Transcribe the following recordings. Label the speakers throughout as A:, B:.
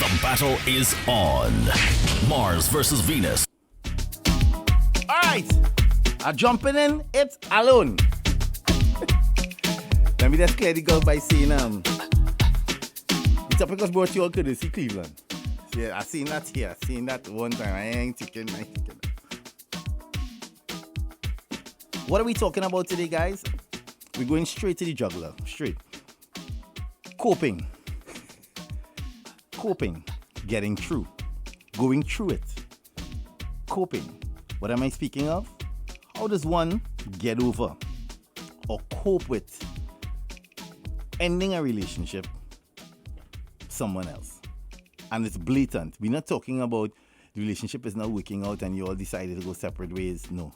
A: The battle is on. Mars versus Venus.
B: All right, I'm jumping in it alone. Let me just clear the gulf by saying, the topic was brought to you all courtesy Cleveland. Yeah, I seen that here. I seen that one time. I ain't taking. What are we talking about today, guys? We're going straight to the jugular. Straight. Coping. Coping. Getting through. Going through it. Coping. What am I speaking of? How does one get over or cope with ending a relationship with someone else? And it's blatant. We're not talking about the relationship is not working out and you all decided to go separate ways. No.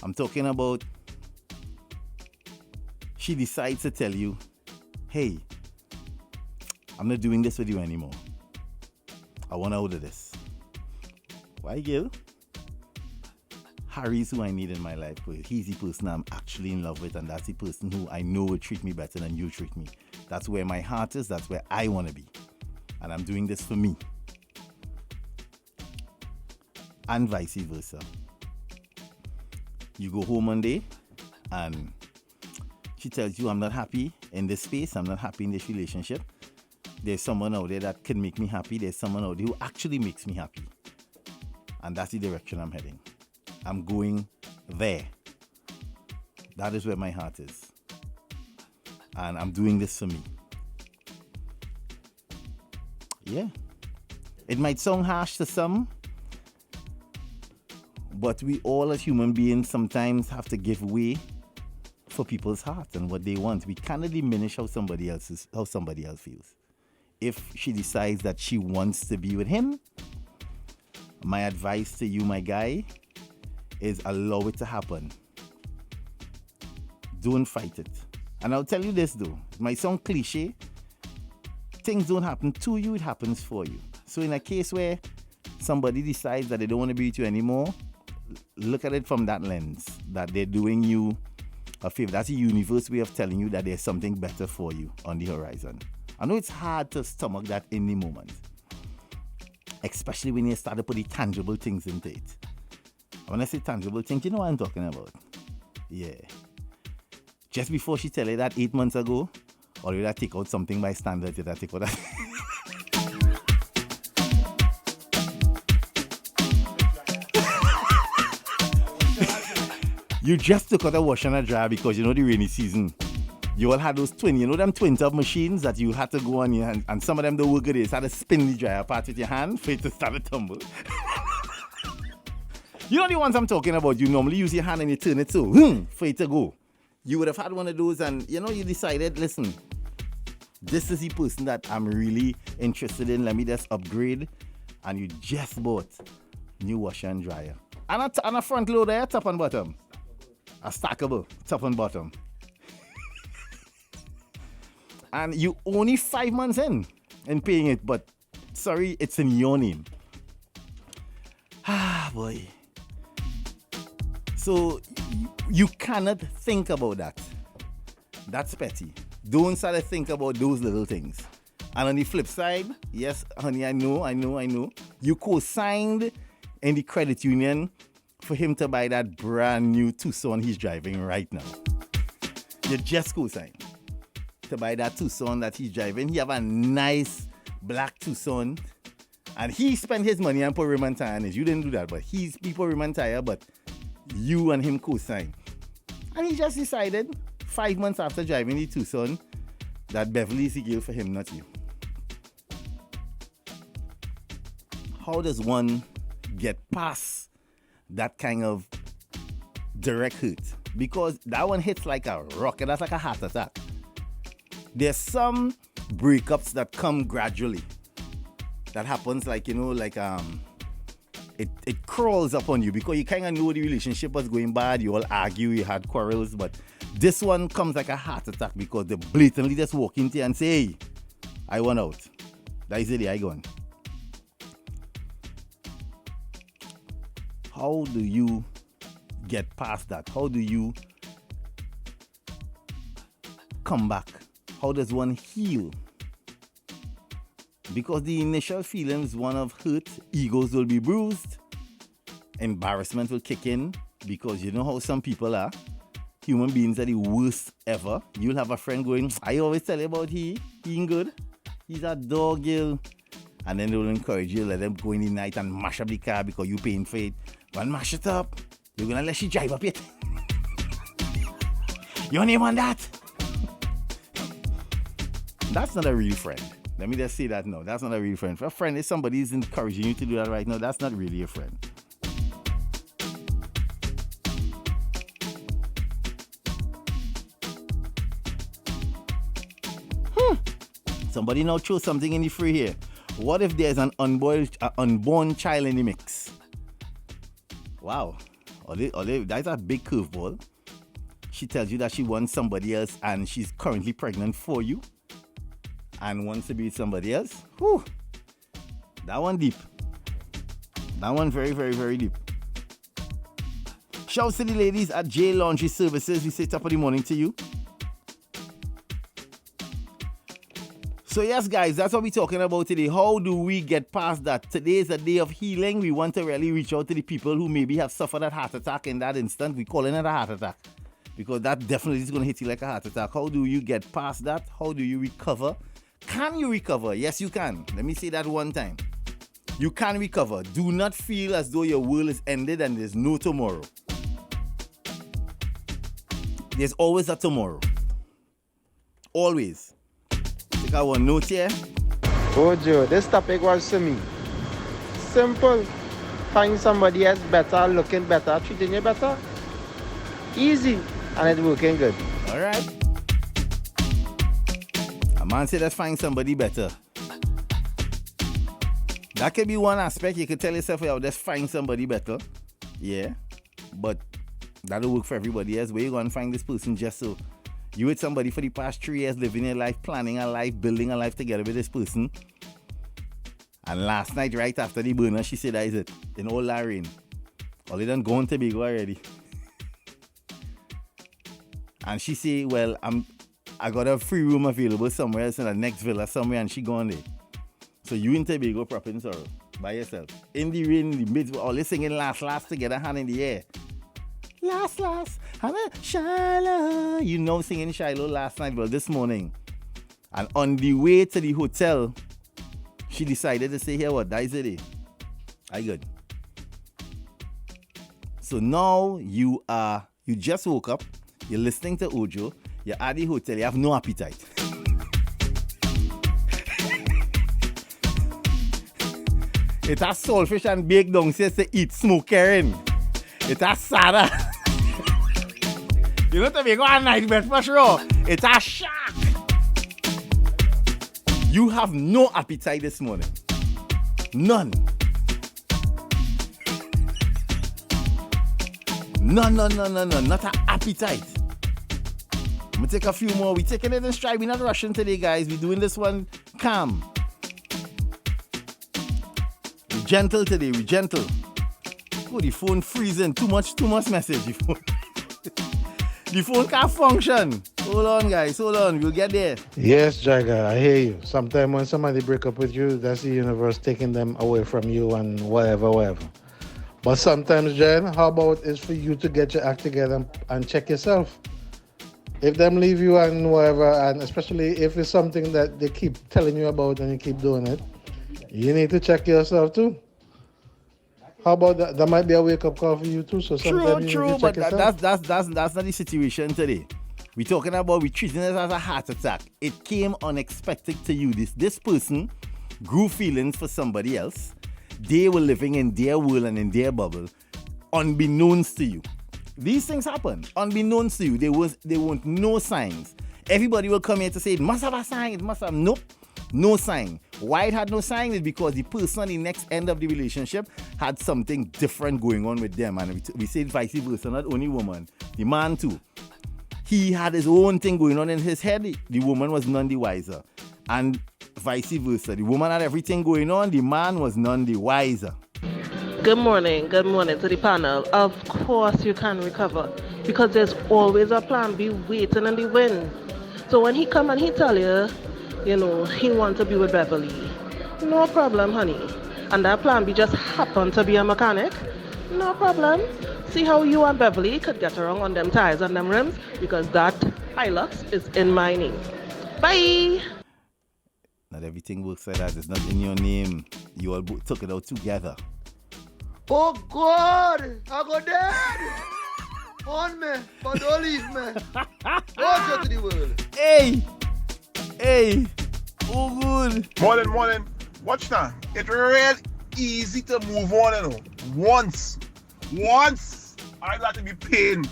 B: I'm talking about she decides to tell you, hey, I'm not doing this with you anymore. I want out of this. Why, Gil? Harry's who I need in my life. He's the person I'm actually in love with, and that's the person who I know will treat me better than you treat me. That's where my heart is. That's where I want to be. And I'm doing this for me. And vice versa. You go home one day and she tells you, I'm not happy in this space. I'm not happy in this relationship. There's someone out there that can make me happy. There's someone out there who actually makes me happy. And that's the direction I'm heading. I'm going there. That is where my heart is. And I'm doing this for me. Yeah. It might sound harsh to some, but we all as human beings sometimes have to give way for people's hearts and what they want. We cannot diminish how somebody else feels. If she decides that she wants to be with him, my advice to you, my guy, is allow it to happen. Don't fight it. And I'll tell you this though, it might sound cliche, things don't happen to you, it happens for you. So in a case where somebody decides that they don't want to be with you anymore, look at it from that lens, that they're doing you a favor. That's the universe way of telling you that there's something better for you on the horizon. I know it's hard to stomach that in the moment, especially when you start to put the tangible things into it. When I say tangible things, you know what I'm talking about. Yeah. Just before she tell you that 8 months ago, or you take out something by standard, you take out that. You just took out a wash and a dryer because you know the rainy season. You all had those them twin tub machines that you had to go on your hand, and some of them don't work good. You had to spin the dryer apart with your hand for it to start to tumble. You know the ones I'm talking about, you normally use your hand and you turn it so, for it to go. You would have had one of those and, you decided, listen, this is the person that I'm really interested in. Let me just upgrade. And you just bought new washer and dryer. And a front loader, top and bottom. A stackable, top and bottom. And you only 5 months in paying it, but sorry, it's in your name. Ah, boy. So you cannot think about that. That's petty. Don't start to think about those little things. And on the flip side, yes, honey, I know. You co-signed in the credit union for him to buy that brand new Tucson he's driving right now. You just co-signed to buy that Tucson that he's driving. He have a nice black Tucson. And he spent his money and put rim and tire on it. You didn't do that, but he put rim and tire, but you and him co-signed. And he just decided 5 months after driving the Tucson that Beverly is the girl for him, not you. How does one get past that kind of direct hurt? Because that one hits like a rocket. That's like a heart attack. There's some breakups that come gradually. That happens it crawls up on you because you kind of know the relationship was going bad. You all argue, you had quarrels, but this one comes like a heart attack because they blatantly just walk into you and say, hey, I want out. That is it, I gone. How do you get past that? How do you come back? How does one heal Because the initial feelings, one of hurt, egos will be bruised, embarrassment will kick in, because you know how some people are. Human beings are the worst ever. You'll have a friend going, I always tell you about he ain't good. He's a dog, girl. And then they will encourage you, let them go in the night and mash up the car because you paying for it. When mash it up, you're gonna let she drive up it. Your name on that? That's not a real friend. Let me just say that now. That's not a real friend. If a friend is somebody who's encouraging you to do that right now, that's not really a friend. Somebody now throw something in the free here. What if there's an unborn child in the mix? Wow. That's a big curveball. She tells you that she wants somebody else and she's currently pregnant for you and wants to be with somebody else. Whew. That one deep. That one very, very, very deep. Shouts to the ladies at J Laundry Services. We say top of the morning to you. So yes, guys, that's what we're talking about today. How do we get past that? Today is a day of healing. We want to really reach out to the people who maybe have suffered a heart attack in that instant. We're calling it a heart attack because that definitely is going to hit you like a heart attack. How do you get past that? How do you recover? Can you recover? Yes, you can. Let me say that one time. You can recover. Do not feel as though your world is ended and there's no tomorrow. There's always a tomorrow. Always. I got one note here.
C: Oh Joe, this topic was to me. Simple. Find somebody else better, looking better, treating you better. Easy. And it's working good.
B: Alright. A man said let's find somebody better. That could be one aspect. You could tell yourself, oh, let's find somebody better. Yeah. But that'll work for everybody else. Where you going to find this person just so? You with somebody for the past 3 years, living your life, planning a life, building a life together with this person. And last night, right after the burner, she said, that is it. In all that rain. All they done gone to Tobago already. And she say, well, I got a free room available somewhere else in the next villa somewhere, and she gone there. So you in Tobago, proper in sorrow, by yourself. In the rain, in the midst, all they singing last together, hand in the air. Last, Shiloh. You know singing Shiloh last night, well, this morning. And on the way to the hotel, she decided to say, here, what, that is it. I good. So now you just woke up, you're listening to Ojo, you're at the hotel, you have no appetite. It has saltfish and baked downstairs to eat, smoke Karen. It has sada. You know to make one night breakfast raw. It's a shark. You have no appetite this morning. None. None. Not an appetite. I'm going to take a few more. We're taking it in stride. We're not rushing today, guys. We're doing this one calm. We're gentle today. We're gentle. Oh, the phone freezing. Too much message. The phone can't function. Hold on, guys. Hold on. We'll get there.
C: Yes, Jaiga, I hear you. Sometimes when somebody break up with you, that's the universe taking them away from you and whatever. But sometimes, Jen, how about it's for you to get your act together and check yourself? If them leave you and whatever, and especially if it's something that they keep telling you about and you keep doing it, you need to check yourself too. How about that? That might be a wake-up call for you too. So
B: true, but that's not the situation today. We're talking about, we're treating it as a heart attack. It came unexpected to you. This person grew feelings for somebody else. They were living in their world and in their bubble, unbeknownst to you. These things happen, unbeknownst to you. There weren't no signs. Everybody will come here to say, it must have a sign, it must have. Nope, no sign. Why it had no sign is because the person on the next end of the relationship had something different going on with them. And we say vice versa, not only woman, the man too. He had his own thing going on in his head. The woman was none the wiser. And vice versa. The woman had everything going on. The man was none the wiser.
D: Good morning to the panel. Of course you can recover because there's always a plan B waiting in the wind. So when he come and he tell you, he want to be with Beverly, No problem, honey. And that plan B just happened to be a mechanic? No problem. See how you and Beverly could get around on them tires and them rims? Because that Hilux is in my name. Bye!
B: Not everything works like that. It's not in your name. You all took it out together.
E: Oh God, I go dead. On me, but don't leave me. Go to the world.
B: Hey! Oh good.
F: Morning. Watch now. It's real easy to move on, you know. Once, I got to be paying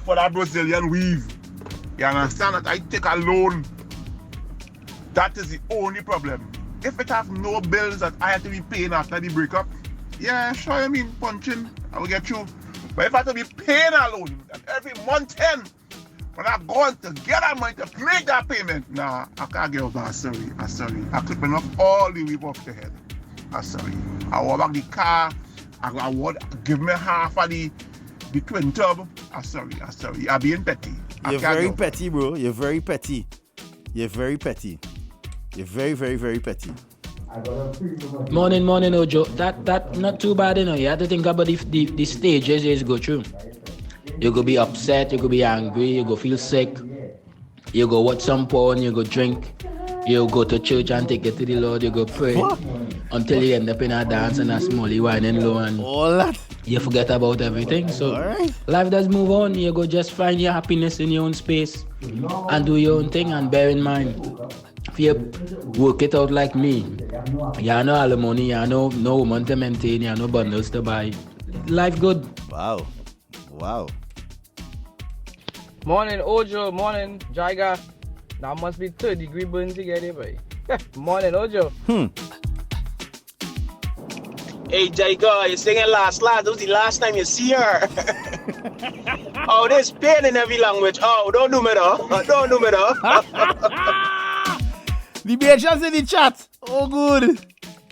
F: for that Brazilian weave. You understand that I take a loan. That is the only problem. If it have no bills that I have to be paying after the breakup, yeah, sure, I mean, punching, I will get you. But if I have to be paying a loan every month end, when I'm going to get that money to make that payment, nah, I can't get over. I'm sorry. I clip enough all the way off the head. I'm sorry. I want back the car. I want give me half of the twin tub. I'm sorry. I'm being petty.
B: You're very petty, bro. You're very petty. You're very, very petty.
G: Morning, Ojo. That not too bad, you know. You have to think about the stages you go through. You go be upset, you go be angry, you go feel sick, you go watch some porn, you go drink, you go to church and take it to the Lord, you go pray until you end up in a dance and a smally whining low and
B: all that.
G: You forget about everything. So
B: right.
G: Life does move on. You go just find your happiness in your own space and do your own thing. And bear in mind, if you work it out like me, you have no alimony, you have no woman to maintain, you have no bundles to buy. Life good.
B: Wow.
H: Morning, Ojo. Morning, Jaiga. Now must be 3rd-degree burn together, boy. Morning, Ojo.
I: Hey, Jaiga, you're singing last. That was the last time you see her. Oh, there's pain in every language. Oh, don't do me though.
B: The Belgians in the chat. Oh, good.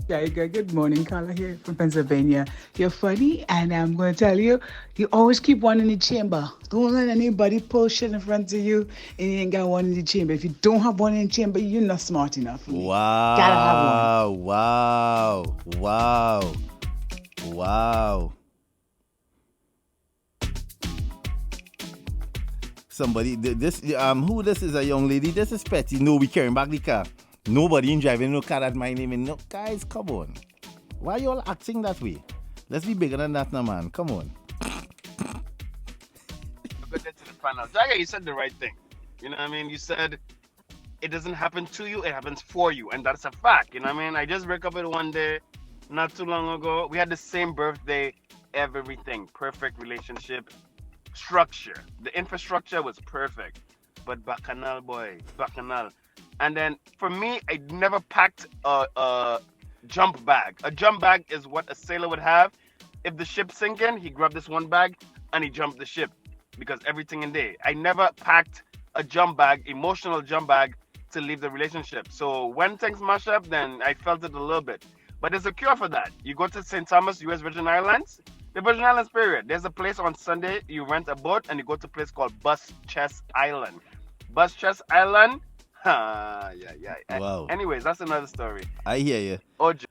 J: Jaiga, good morning. Carla here from Pennsylvania. You're funny, and I'm going to tell you, you always keep one in the chamber. Don't let anybody pull shit in front of you, and you ain't got one in the chamber. If you don't have one in the chamber, you're not smart enough.
B: Wow.
J: Gotta have one.
B: Wow. Somebody, this is a young lady. This is petty. No, we carrying back the car. Nobody in driving no car at my name. And no, guys, come on. Why you all acting that way? Let's be bigger than that now, man. Come on.
I: Jaiga, you said the right thing. You know what I mean? You said it doesn't happen to you, it happens for you. And that's a fact. You know what I mean? I just broke up with one day, not too long ago. We had the same birthday, everything. Perfect relationship. Structure. The infrastructure was perfect. But bacchanal, boy. Bacchanal. And then for me, I never packed a jump bag. A jump bag is what a sailor would have. If the ship's sinking, he grabbed this one bag and he jumped the ship because everything in there. I never packed a jump bag, emotional jump bag, to leave the relationship. So when things mash up, then I felt it a little bit. But there's a cure for that. You go to St. Thomas, U.S. Virgin Islands. The Virgin Islands period. There's a place on Sunday, you rent a boat and you go to a place called Bus Chest Island. Bus Chest Island. Yeah.
B: Wow.
I: Anyways, that's another story.
B: I hear you.
I: Ojo.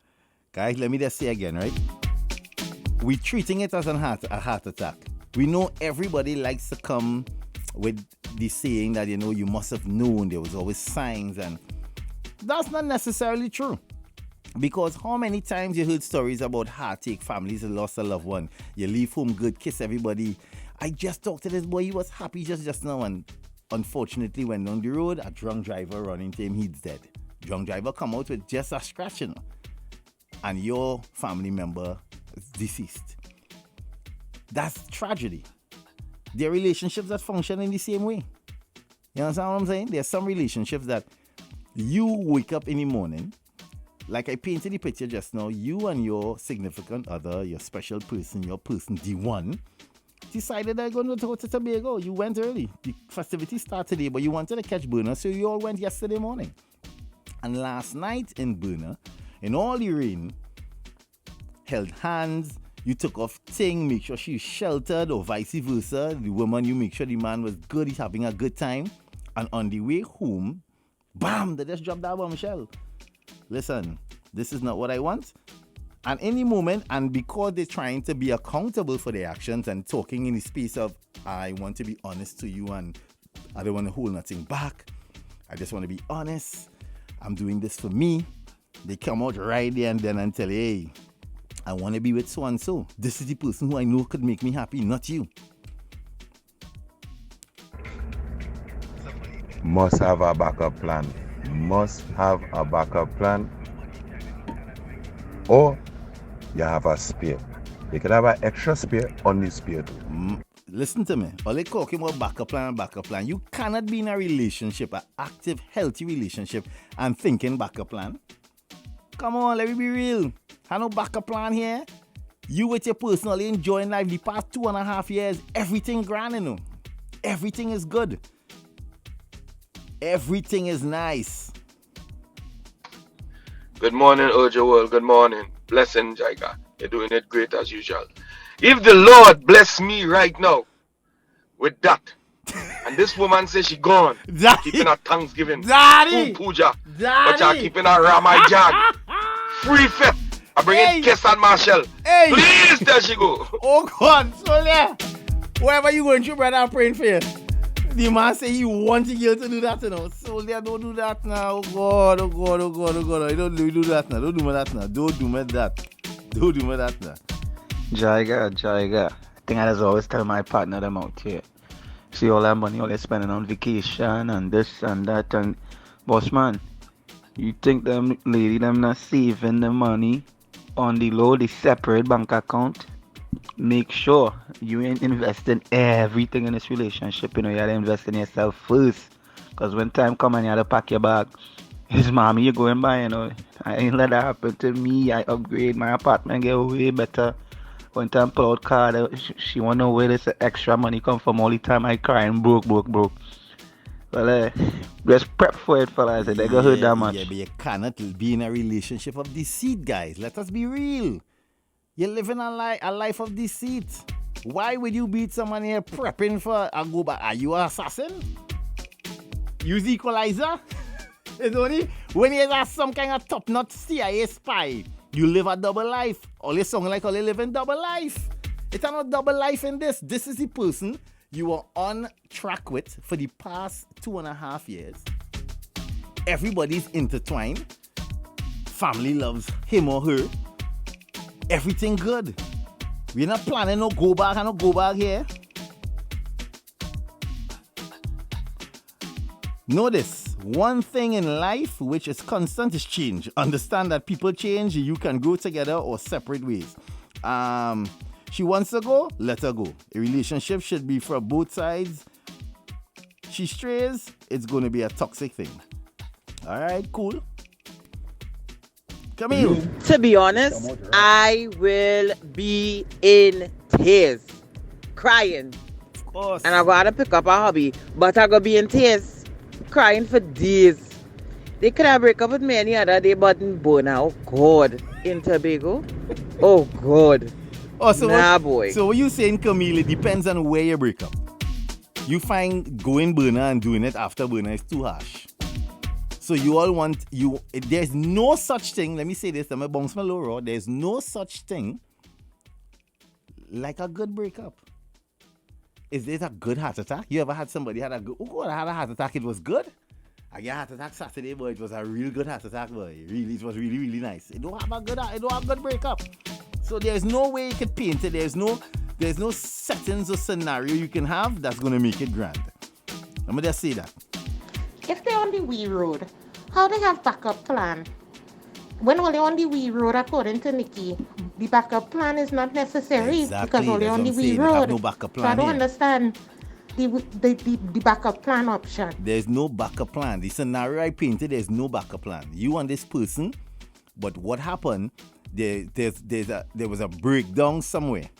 B: Guys, let me just say again, right? We're treating it as a heart attack. We know everybody likes to come with the saying that, you must have known there was always signs, and that's not necessarily true. Because how many times you heard stories about heartache, families who lost a loved one, you leave home good, kiss everybody. I just talked to this boy, he was happy just now, and unfortunately went on the road, a drunk driver run into him, he's dead. Drunk driver come out with just a scratch, and your family member is deceased. That's tragedy. There are relationships that function in the same way. You understand what I'm saying? There's some relationships that you wake up in the morning, like I painted the picture just now, you and your significant other, your special person, your person D1, decided they're going to go to Tobago. You went early. The festivities start today, but you wanted to catch Burner, so you all went yesterday morning. And last night in Burner, in all the rain, held hands, you took off thing, make sure she's sheltered, or vice versa. The woman, you make sure the man was good, he's having a good time. And on the way home, bam, they just dropped that bombshell. Listen, This is not what I want. And in the moment, and because they're trying to be accountable for their actions and talking in the space of, I want to be honest to you and I don't want to hold nothing back. I just want to be honest. I'm doing this for me. They come out right there and then and tell you, hey, I want to be with so-and-so. This is the person who I know could make me happy, not you.
K: Must have a backup plan. Must have a backup plan. Or you have a spare. You can have an extra spare on the spare too.
B: Listen to me. All they talking about backup plan. You cannot be in a relationship, an active, healthy relationship, and thinking backup plan. Come on, let me be real. Have no backup plan here. You with your personally enjoying life the past 2.5 years. Everything grand, you know. Everything is good. Everything is nice.
L: Good morning, Ojo World. Good morning. Blessing, Jaiga. You're doing it great as usual. If the Lord bless me right now with that, and this woman says she gone, keeping her Thanksgiving, food puja, but you're keeping her Ramai Jag, free fifth. I bring in Kiss and Marshall.
B: Hey.
L: Please, there she go.
B: Oh God, so yeah. Wherever you going through, brother, I'm praying for you. The man say he wants the girl to do that, you know. Soldier, don't do that now. Oh God. Don't do that now. Don't do me that now. Don't do me that now.
M: Jaiga. I think I just always tell my partner them out here. See all that money, all they spending on vacation and this and that. And boss man, you think them lady them not saving the money on the low, the separate bank account? Make sure you ain't investing everything in this relationship. You know, you gotta invest in yourself first. Because when time come and you gotta pack your bag, his mommy you go and buy, you know. I ain't let that happen to me. I upgrade my apartment, get way better. When time pull out card, she wanna know where this extra money come from all the time I cry and broke. Well, just prep for it, fellas. They gonna hurt that much.
B: Yeah, but you cannot be in a relationship of deceit, guys. Let us be real. You're living a life of deceit. Why would you beat someone here prepping for a go back? Are you an assassin? Use the equalizer? It's only when you're some kind of top-notch CIA spy, you live a double life. All you sound like all you live in double life. It's not double life in this. This is the person you are on track with for the past 2.5 years. Everybody's intertwined. Family loves him or her. Everything good. We're not planning no go back and no go back here. Notice, one thing in life which is constant is change. Understand that people change, you can grow together or separate ways. She wants to go, let her go. A relationship should be for both sides. She strays, it's going to be a toxic thing. All right, cool. Come here.
N: To be honest, I will be in tears, crying.
B: Of course.
N: And I gotta pick up a hobby, but I gotta be in tears, crying for days. They could have break up with me any other day, but in Bona, oh God, in Tobago, oh God.
B: Oh, so
N: boy.
B: So what you saying, Camille, it depends on where you break up. You find going burner and doing it after burner is too harsh. So you all want, there's no such thing, let me say this, I'm going to bounce my low raw, there's no such thing like a good breakup. Is it a good heart attack? You ever had somebody had a good, I had a heart attack, it was good? I got a heart attack Saturday, boy, it was a real good heart attack, boy. Really, it was really, really nice. It don't have a good breakup. So there's no way you can paint it, there's no settings or scenario you can have that's going to make it grand. Let me just say that.
O: If they're on the wee road, how they have backup plan? When only on the wee road, according to Nikki, the backup plan is not necessary because only on the wee road.
B: No backup plan
O: so I don't
B: here.
O: understand the backup plan option.
B: There's no backup plan. The scenario I painted, there's no backup plan. You and this person, but what happened? There was a breakdown somewhere,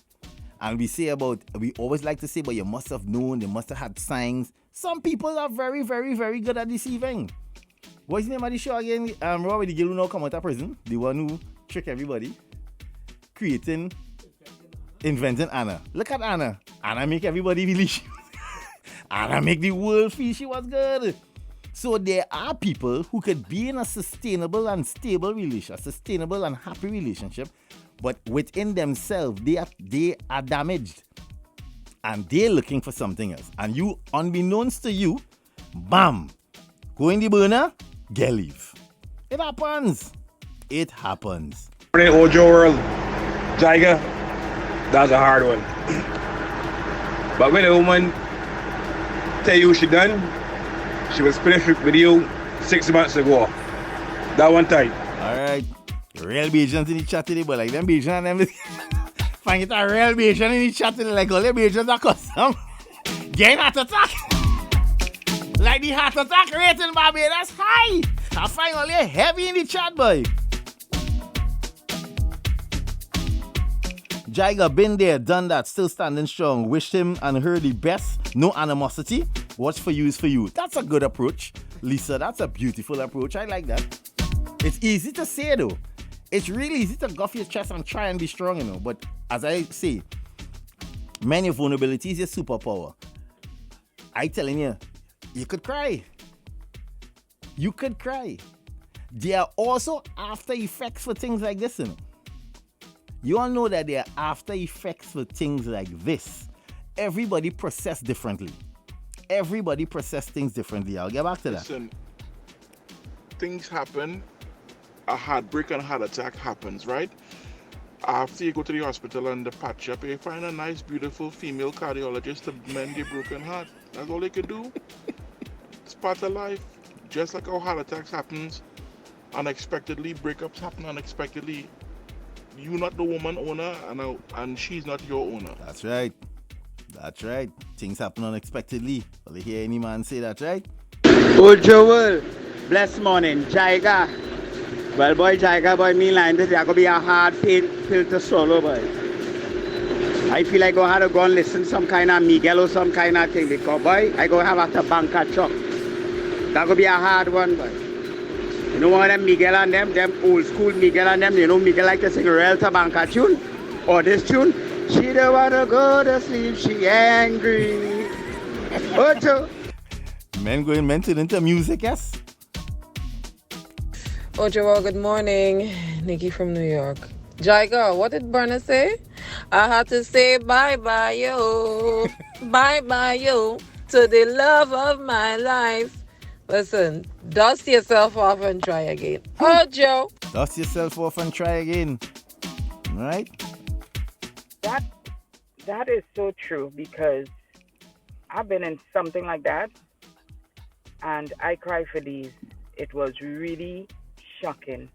B: and we always like to say, but you must have known, they must have had signs. Some people are very, very, very good at deceiving. What's the name of the show again? Robert, the girl who now come out of prison, the one who trick everybody, inventing Anna. Look at Anna. Anna make everybody believe Anna make the world feel she was good. So there are people who could be in a sustainable and stable relationship, a sustainable and happy relationship, but within themselves, they are damaged. And they're looking for something else. And you, unbeknownst to you, bam, go in the burner, get leave. It happens. It happens.
P: Morning, Ojo World. Jaiga, that's a hard one. But when a woman tell you she done, she was perfect with you 6 months ago. That one time.
B: Alright. Real Bajans in the chat today, but like them Bajans and them find it a real Bajan in the chat today, like all the Bajans are custom. Getting heart attack. Like the heart attack rate in Barbados high. I find only heavy in the chat, boy. Jaiga, been there, done that, still standing strong. Wish him and her the best. No animosity. What's for you is for you. That's a good approach. Lisa, that's a beautiful approach. I like that. It's easy to say, though. It's really easy to guff your chest and try and be strong, you know. But as I say, many vulnerabilities is your superpower. I telling you, you could cry. You could cry. There are also after effects for things like this, you know. You all know that there are after effects for things like this. Everybody process differently. Everybody process things differently. I'll get back to that.
F: Listen, things happen. A heartbreak and heart attack happens, right? After you go to the hospital and the patch up, you find a nice, beautiful female cardiologist to mend your broken heart. That's all they can do. It's part of life. Just like how heart attacks happens unexpectedly, breakups happen unexpectedly. You're not the woman owner, and she's not your owner.
B: That's right. That's right. Things happen unexpectedly. Will you hear any man say that, right?
Q: Oh, Joel. Blessed morning. Jaiga. Well, boy, Jaiga, boy, me line this. That could be a hard pill to swallow, boy. I feel like I had to go and listen some kind of Miguel or some kind of thing. Because, boy, I go have a banker truck. That could be a hard one, boy. You know one of them Miguel and them old school Miguel and them, you know Miguel like to sing a real tabanca tune, or this tune, she don't wanna go to sleep, she angry. Ocho.
B: Men going mental into music, yes?
R: Ojo, well, good morning. Nikki from New York. Jaiga, what did Berna say? I had to say bye-bye, yo. Bye-bye, yo, to the love of my life. Listen, dust yourself off and try again. Ojo.
B: Dust yourself off and try again. Right?
S: That is so true, because I've been in something like that and I cry for these. It was really shocking.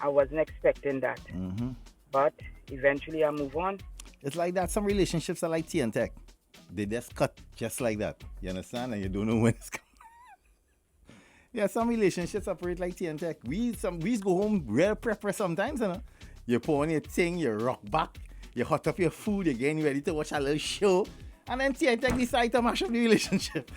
S: I wasn't expecting that.
B: Mm-hmm.
S: But eventually I move on.
B: It's like that. Some relationships are like tea and tech. They just cut just like that. You understand? And you don't know when it's coming. Yeah, some relationships operate like tea and tech. We go home real prepper sometimes, you know. You put on your thing, you rock back, you hot up your food, you're getting ready to watch a little show, and then tea and tech decide to mash up the relationship.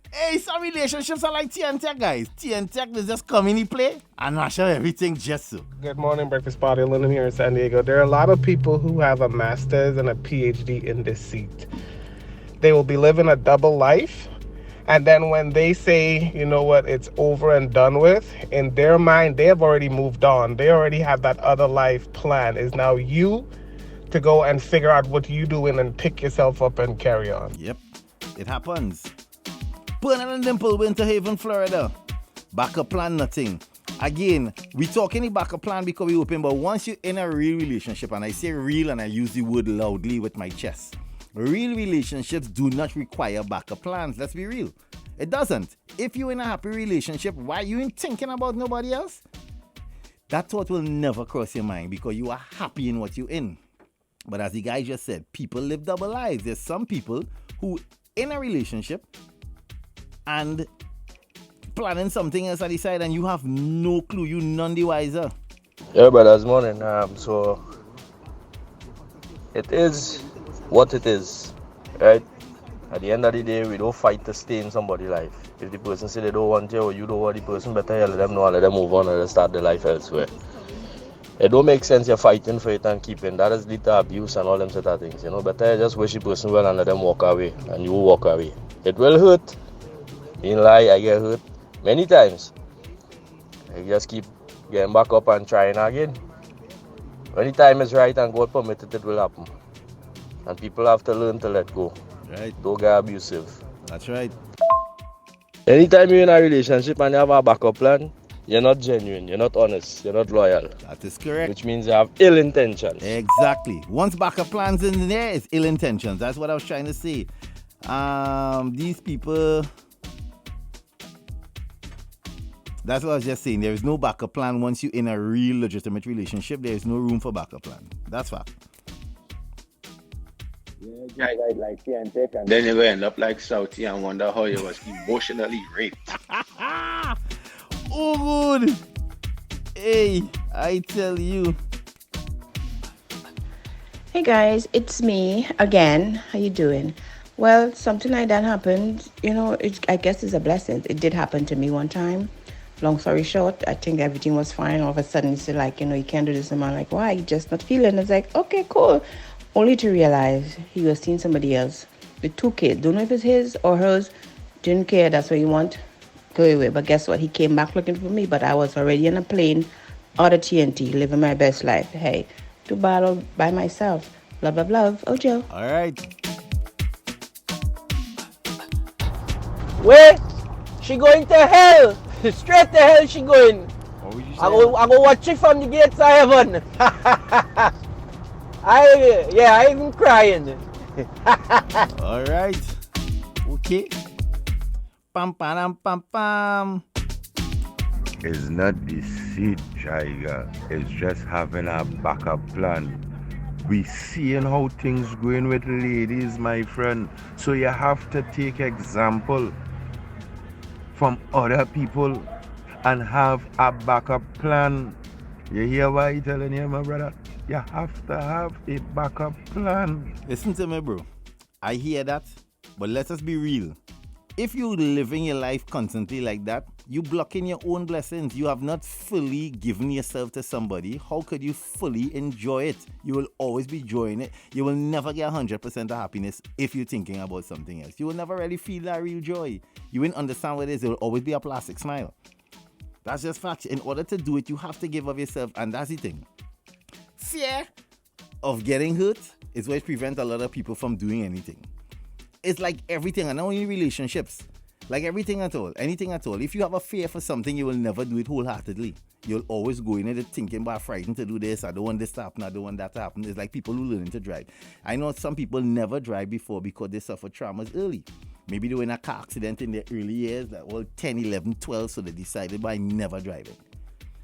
B: Hey, some relationships are like tea and tech, guys. Tea and tech is just come in play and mash up everything just so.
T: Good morning, Breakfast Party. Lyndon here in San Diego. There are a lot of people who have a master's and a PhD in deceit. They will be living a double life, and then when they say, you know what, it's over and done with, in their mind, they have already moved on. They already have that other life plan. It's now you to go and figure out what you doing and pick yourself up and carry on.
B: Yep, it happens. Bernard and Dimple, Winter Haven, Florida. Backup plan, nothing. Again, we talking the backup plan because we open, but once you're in a real relationship, and I say real and I use the word loudly with my chest, real relationships do not require backup plans. Let's be real. It doesn't. If you're in a happy relationship, why you ain't thinking about nobody else? That thought will never cross your mind because you are happy in what you're in. But as the guy just said, people live double lives. There's some people who in a relationship and planning something else at the side and you have no clue, you none the wiser.
U: Yeah, brothers, morning. So it is what it is, right? At the end of the day, we don't fight to stay in somebody's life. If the person say they don't want you or you don't want the person, better let them know and let them move on and start their life elsewhere. It don't make sense you're fighting for it and keeping. That is lead to abuse and all them sort of things. Better you just wish the person well and let them walk away and you walk away. It will hurt. In lie, I get hurt many times. I just keep getting back up and trying again. When the time is right and God permitted, it will happen. And people have to learn to let go.
B: Right.
U: Don't get abusive.
B: That's right.
U: Anytime you're in a relationship and you have a backup plan, you're not genuine, you're not honest, you're not loyal.
B: That is correct.
U: Which means you have ill intentions.
B: Exactly. Once backup plans in there, it's ill intentions. That's what I was trying to say. These people... That's what I was just saying. There is no backup plan. Once you're in a real legitimate relationship, there is no room for backup plan. That's fact.
Q: Yeah, like Tiantek, and then you will end up like Southie and wonder how you was emotionally raped.
B: Oh, good. Hey, I tell you.
A: Hey guys, it's me again. How you doing? Well, something like that happened. I guess it's a blessing. It did happen to me one time. Long story short, I think everything was fine. All of a sudden, it's like, you can't do this. And I'm like, why? You just not feeling. It's like, okay, cool. Only to realize he was seeing somebody else with 2 kids. Don't know if it's his or hers. Didn't care. That's what you want. Go away. But guess what? He came back looking for me. But I was already in a plane out of TNT, living my best life. Hey, to battle by myself. Blah, blah, blah. Ojo.
B: All right.
U: Wait, she going to hell. Straight to hell she going. I go watch it from the gates of heaven. I even crying.
B: All right. Okay. Pam pam pam pam.
K: It's not deceit, Jaiga. It's just having a backup plan. We seeing how things going with ladies, my friend. So you have to take example from other people and have a backup plan. You hear what I'm telling you, my brother? You have to have a backup plan.
B: Listen to me, bro. I hear that, but let us be real. If you're living your life constantly like that, you blocking your own blessings. You have not fully given yourself to somebody. How could you fully enjoy it? You will always be enjoying it. You will never get 100% of happiness if you're thinking about something else. You will never really feel that real joy. You won't understand what it is. It will always be a plastic smile. That's just fact. In order to do it, you have to give of yourself, and that's the thing. Fear of getting hurt is what prevents a lot of people from doing anything. It's like everything, and not only relationships. Like everything at all, anything at all. If you have a fear for something, you will never do it wholeheartedly. You'll always go in it thinking, but I'm frightened to do this. I don't want this to happen. I don't want that to happen. It's like people who learn to drive. I know some people never drive before because they suffer traumas early. Maybe they were in a car accident in their early years, like 10, 11, 12, so they decided, but I never driving.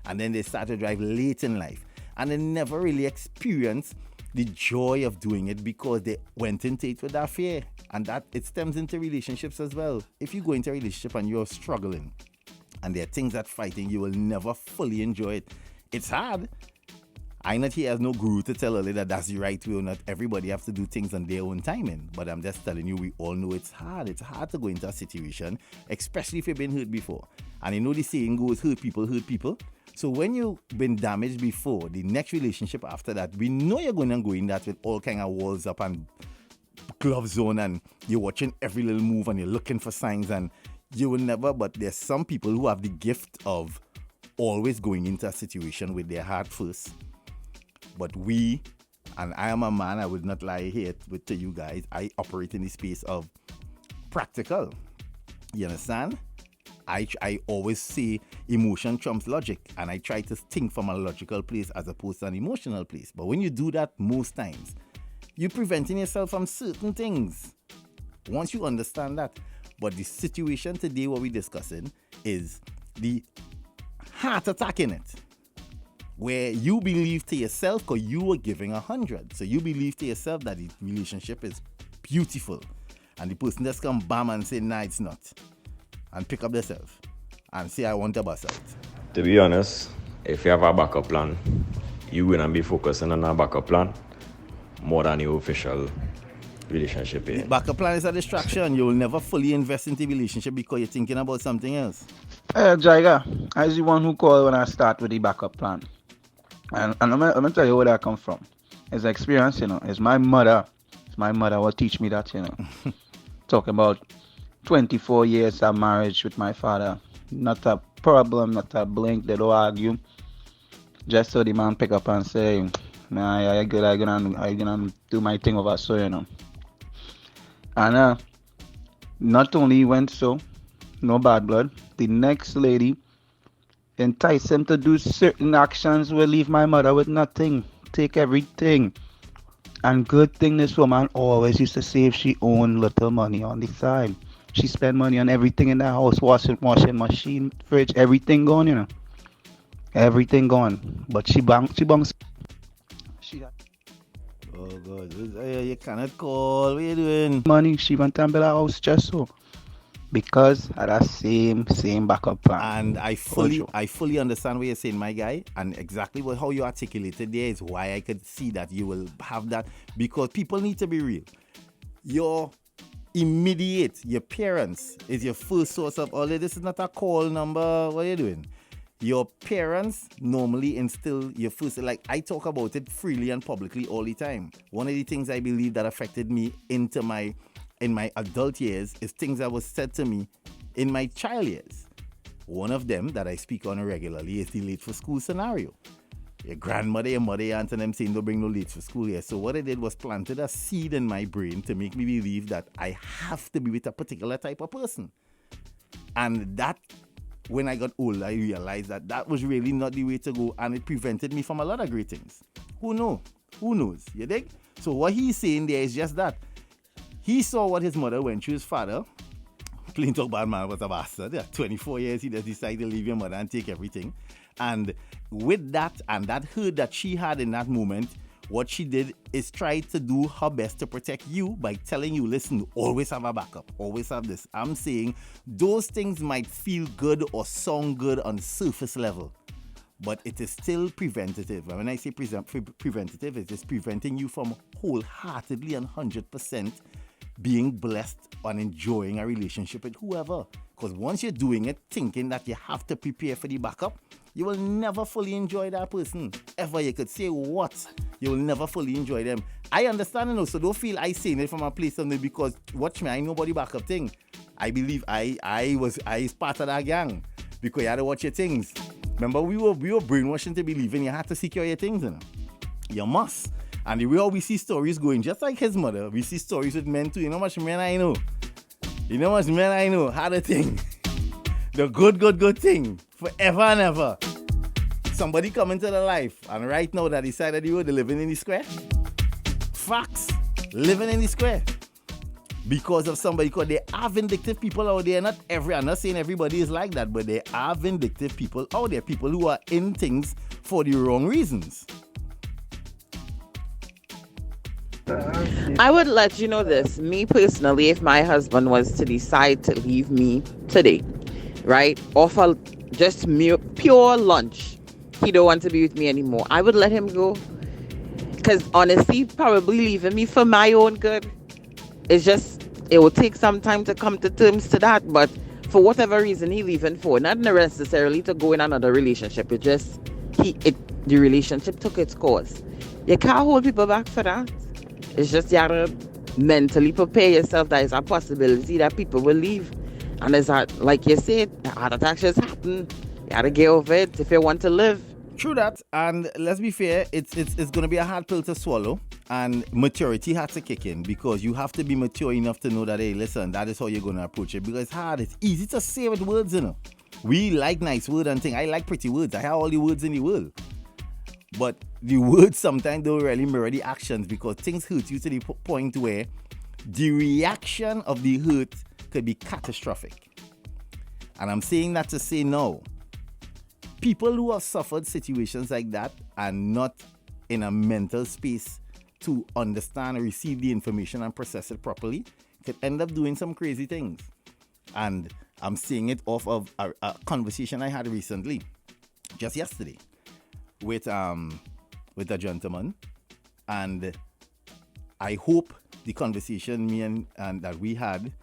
B: And then they start to drive late in life. And they never really experience the joy of doing it because they went into it with that fear. And that it stems into relationships as well. If you go into a relationship and you're struggling and there are things that fighting, you will never fully enjoy it. It's hard. I'm not here as no guru to tell you that that's the right way or not. Everybody has to do things on their own timing. But I'm just telling you, we all know it's hard. It's hard to go into a situation, especially if you've been hurt before. And you know the saying goes, hurt people, hurt people. So when you've been damaged before, the next relationship after that, we know you're going to go in that with all kind of walls up and gloves on, and you're watching every little move and you're looking for signs, and you will never, but there's some people who have the gift of always going into a situation with their heart first. But we, and I am a man, I would not lie here to you guys, I operate in the space of practical. You understand? I always say emotion trumps logic, and I try to think from a logical place as opposed to an emotional place. But when you do that most times, you're preventing yourself from certain things. Once you understand that. But the situation today, what we're discussing, is the heart attack in it. Where you believe to yourself, because you were giving 100. So you believe to yourself that the relationship is beautiful. And the person just come bam and say, nah, it's not. And pick up themselves and say, I want to bust out.
V: To be honest, if you have a backup plan, you will not be focusing on a backup plan more than your official relationship.
B: The backup plan is a distraction. You will never fully invest in the relationship because you're thinking about something else.
M: Jaiga, I was the one who called when I start with the backup plan. And I'm gonna tell you where that come from. It's experience, It's my mother. It's my mother will teach me that. Talking about 24 years of marriage with my father. Not a problem, not a blink. They don't argue. Just so the man pick up and say, nah, I gonna do my thing over so. And not only went so, no bad blood. The next lady entice him to do certain actions will leave my mother with nothing. Take everything. And good thing this woman always used to save she own little money on the side. She spend money on everything in the house, washing machine, fridge, everything gone. Everything gone. But she she
B: Oh God, you cannot call. What are you doing?
M: money, she went and build a house just so. Because of that same backup plan.
B: And I fully understand what you're saying, my guy, and exactly how you articulated there is why I could see that you will have that, because people need to be real. Your parents is your first source of all of this. Is not a call number. What are you doing? Your parents normally instill your first, like I talk about it freely and publicly all the time. One of the things I believe that affected me in my adult years is things that was said to me in my child years. One of them that I speak on regularly is the late for school scenario. Your grandmother, your mother, your aunt, and them saying don't bring no late for school here. So what I did was planted a seed in my brain to make me believe that I have to be with a particular type of person. And that, when I got old, I realized that that was really not the way to go, and it prevented me from a lot of great things. Who knows? You dig? So what he's saying there is just that. He saw what his mother went through, his father. Plain talk bad man was a bastard. Yeah, 24 years, he just decided to leave your mother and take everything. And with that, and that hurt that she had in that moment, what she did is try to do her best to protect you by telling you, listen, always have a backup, always have this. I'm saying those things might feel good or sound good on surface level, but it is still preventative. And when I say preventative, it is preventing you from wholeheartedly and 100% being blessed and enjoying a relationship with whoever. Because once you're doing it, thinking that you have to prepare for the backup, you will never fully enjoy that person. Ever. You could say what? You will never fully enjoy them. I understand, so don't feel I saying it from a place of because watch me, I know about the backup thing. I believe I was part of that gang because you had to watch your things. Remember, we were brainwashing to believing you had to secure your things, You must. And the way how we see stories going, just like his mother, we see stories with men too. You know how much men I know? Had a thing. The good thing. Forever and ever. Somebody come into their life, and right now that decided you were living in the square. Facts. Living in the square. Because of somebody, because there are vindictive people out there. I'm not saying everybody is like that, but there are vindictive people out there. People who are in things for the wrong reasons.
N: I would let you know this. Me personally, if my husband was to decide to leave me today, right, offer just pure lunch, he don't want to be with me anymore, I would let him go. Because honestly, probably leaving me for my own good. It's just, it will take some time to come to terms to that. But for whatever reason he leaving for, not necessarily to go in another relationship. It just, the relationship took its course. You can't hold people back for that. It's just you have to mentally prepare yourself that it's a possibility that people will leave. And it's like you said, heart attacks just happen. You gotta get over it if you want to live.
B: True that, and let's be fair, it's gonna be a hard pill to swallow, and maturity has to kick in because you have to be mature enough to know that, hey, listen, that is how you're gonna approach it. Because it's hard, it's easy to say with words, We like nice words and things. I like pretty words. I have all the words in the world. But the words sometimes don't really mirror the actions because things hurt you to the point where the reaction of the hurt could be catastrophic. And I'm saying that to say no. People who have suffered situations like that are not in a mental space to understand, receive the information and process it properly, could end up doing some crazy things. And I'm saying it off of a conversation I had recently, just yesterday, with a gentleman, and I hope the conversation me and that we had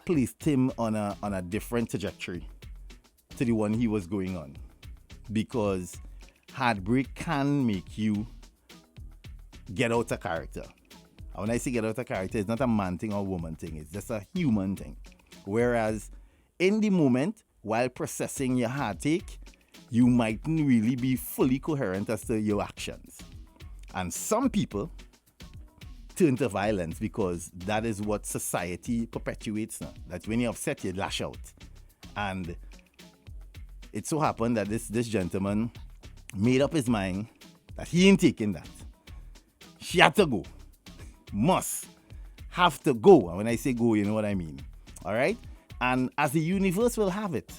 B: placed him on a different trajectory to the one he was going on, because heartbreak can make you get out of character. And when I say get out of character, it's not a man thing or woman thing. It's just a human thing. Whereas in the moment, while processing your heartache, you mightn't really be fully coherent as to your actions. And some people turn to violence because that is what society perpetuates now. That when you're upset, you lash out. And it so happened that this gentleman made up his mind that he ain't taking that. She had to go. Must. Have to go. And when I say go, you know what I mean. All right? And as the universe will have it,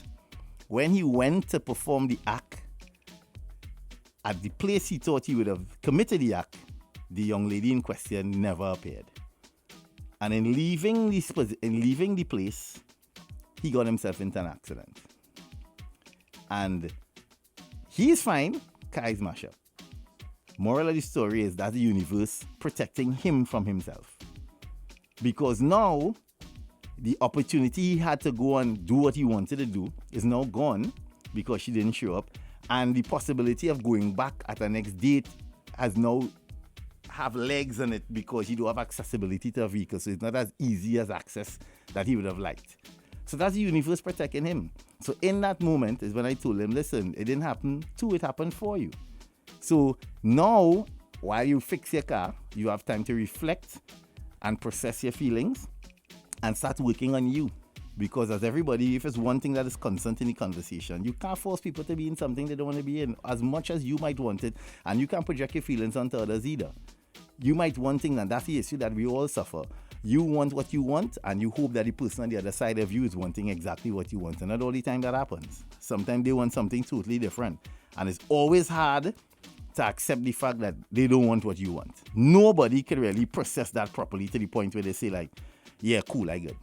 B: when he went to perform the act, at the place he thought he would have committed the act, the young lady in question never appeared. And in leaving the place, he got himself into an accident. And he's fine, Kai's mash up. Moral of the story is that the universe protecting him from himself. Because now, the opportunity he had to go and do what he wanted to do is now gone because she didn't show up. And the possibility of going back at the next date has now have legs on it because he don't have accessibility to a vehicle. So it's not as easy as access that he would have liked. So that's the universe protecting him. So in that moment is when I told him, listen, it didn't happen to, it happened for you. So now, while you fix your car, you have time to reflect and process your feelings and start working on you. Because as everybody, if it's one thing that is constant in the conversation, you can't force people to be in something they don't want to be in as much as you might want it, and you can't project your feelings onto others either. You might want things, and that's the issue that we all suffer. You want what you want, and you hope that the person on the other side of you is wanting exactly what you want. And not all the time that happens. Sometimes they want something totally different. And it's always hard to accept the fact that they don't want what you want. Nobody can really process that properly to the point where they say like, yeah, cool, I get it.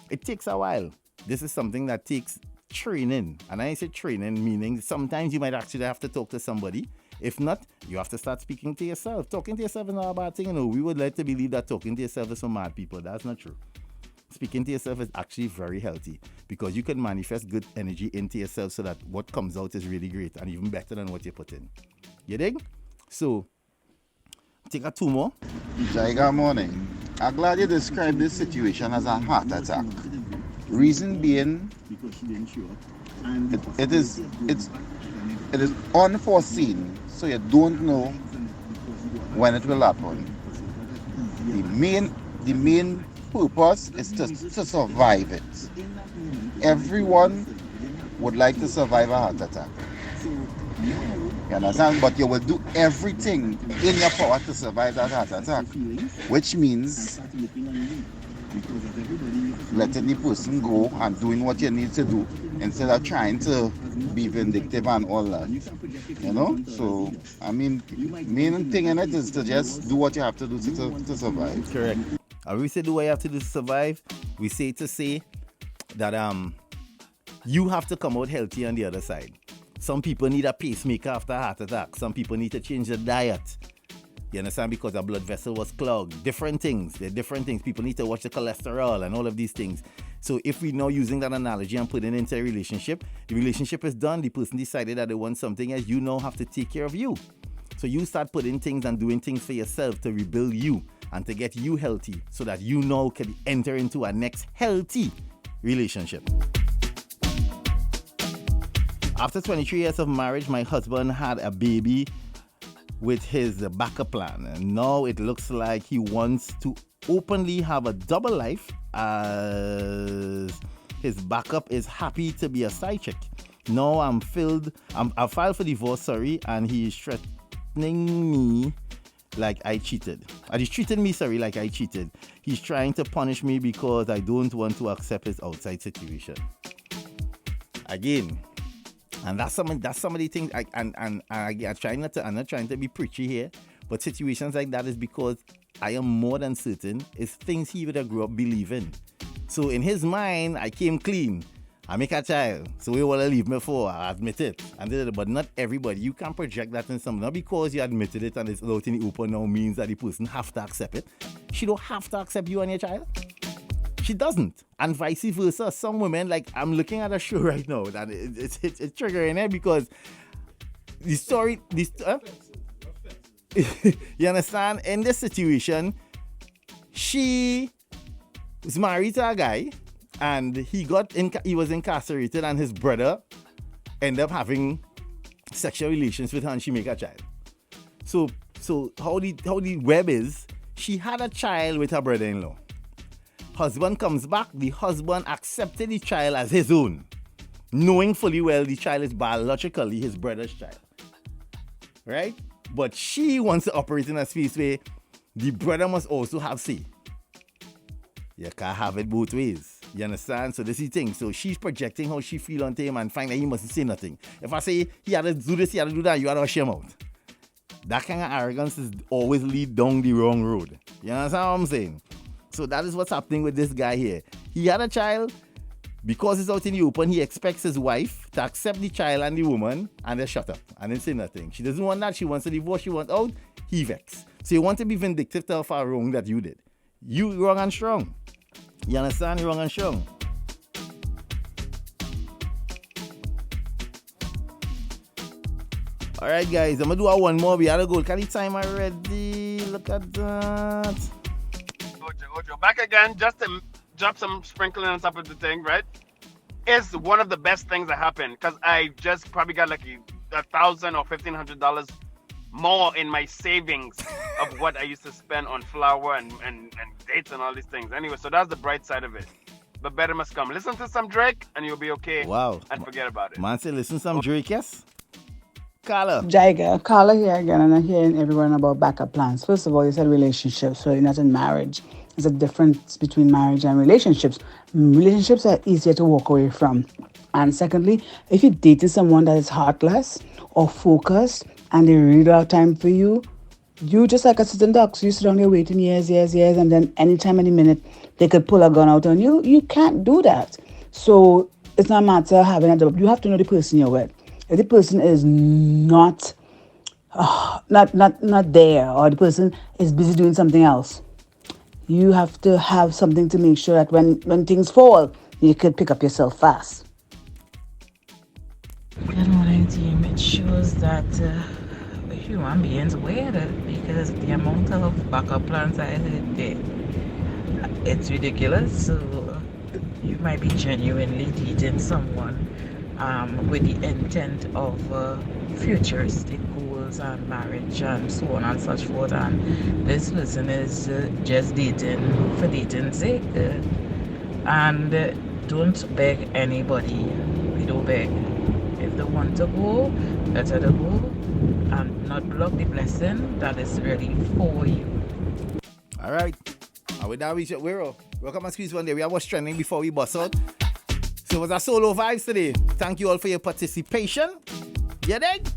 B: It takes a while. This is something that takes training. And I say training, meaning sometimes you might actually have to talk to somebody. If not, you have to start speaking to yourself. Talking to yourself is not a bad thing. You know, we would like to believe that talking to yourself is for mad people. That's not true. Speaking to yourself is actually very healthy because you can manifest good energy into yourself so that what comes out is really great and even better than what you put in. You dig? So, take a two more.
C: Jaiga morning. I'm glad you described this situation as a heart attack. Reason being, it is unforeseen, so you don't know when it will happen. The main purpose is to survive it. Everyone would like to survive a heart attack. You understand? But you will do everything in your power to survive that heart attack, which means letting the person go and doing what you need to do instead of trying to be vindictive and all that. You know? So, I mean, main thing in it is to just do what you have to do to survive.
B: Correct. And we say do what you have to do to survive. We say to say that you have to come out healthy on the other side. Some people need a pacemaker after a heart attack. Some people need to change their diet. You understand? Because a blood vessel was clogged. Different things. There are different things. People need to watch the cholesterol and all of these things. So if we're now using that analogy and putting it into a relationship, the relationship is done. The person decided that they want something else. You now have to take care of you. So you start putting things and doing things for yourself to rebuild you and to get you healthy so that you now can enter into a next healthy relationship. After 23 years of marriage, my husband had a baby with his backup plan. And now it looks like he wants to openly have a double life as his backup is happy to be a side chick. Now I filed for divorce, and he is threatening me like I cheated. And he's treating me, like I cheated. He's trying to punish me because I don't want to accept his outside situation. Again, and that's some of the things. I'm not trying to be preachy here, but situations like that is because I am more than certain it's things he would have grew up believing. So in his mind, I came clean. I make a child, so he want to leave me for. I admit it, but not everybody. You can't project that in someone. Not because you admitted it and it's out in the open now means that the person have to accept it. She don't have to accept you and your child. She doesn't, and vice versa. Some women, like I'm looking at a show right now that it's triggering her because the story, you understand? In this situation, she was married to a guy, and he was incarcerated, and his brother ended up having sexual relations with her, and she make a child. So how the web is, she had a child with her brother-in-law. Husband comes back, the husband accepted the child as his own, knowing fully well the child is biologically his brother's child. Right? But she wants to operate in a space where the brother must also have say. You can't have it both ways. You understand? So this is the thing. So she's projecting how she feel on him and find that he mustn't say nothing. If I say he had to do this, he had to do that, you had to shame out. That kind of arrogance is always lead down the wrong road. You understand what I'm saying? So that is what's happening with this guy here. He had a child. Because it's out in the open, he expects his wife to accept the child and the woman and then shut up and then say nothing. She doesn't want that. She wants a divorce. She wants out. He vexed. So you want to be vindictive to her for a wrong that you did. You wrong and strong. You understand? You're wrong and strong. All right, guys. I'm going to do one more. We had to go. Look at the time already. Look at that.
I: Ojo, back again. Just to drop some sprinkling on top of the thing, right? It's one of the best things that happened because I just probably got like $1,000 or $1,500 more in my savings of what I used to spend on flour and dates and all these things. Anyway, so that's the bright side of it. But better must come. Listen to some Drake and you'll be okay.
B: Wow.
I: And forget about it.
B: Man say listen to some Drake, yes? Carla.
J: Jaiga, Carla here again, and I'm hearing everyone about backup plans. First of all, you said relationships, so you're not in marriage. There's a difference between marriage and relationships. Relationships are easier to walk away from. And secondly, if you dated someone that is heartless or focused and they really don't have time for you, you just like a sitting duck. So you sit down there waiting years, and then anytime, any minute, they could pull a gun out on you. You can't do that. So it's not a matter of having a double. You have to know the person you're with. If the person is not there, or the person is busy doing something else, you have to have something to make sure that when things fall, you could pick up yourself fast.
D: Good morning, team. It shows that human beings weird because the amount of backup plans I heard there, it's ridiculous. So you might be genuinely dating someone with the intent of futuristic goals and marriage and so on and such forth, and this person is just dating for dating's sake, and don't beg anybody. We don't beg. If they want to go, better to go and not block the blessing that is really for you.
B: All right. And with that, we're welcome and squeeze one day. We have what's trending before we bust out. So it was a solo vibes today. Thank you all for your participation. You dig?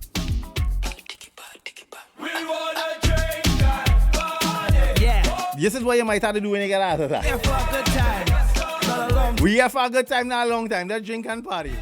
B: Yeah. This is what you might have to do when you get out of that. We here for a good time, not a long time. Let's drink and party.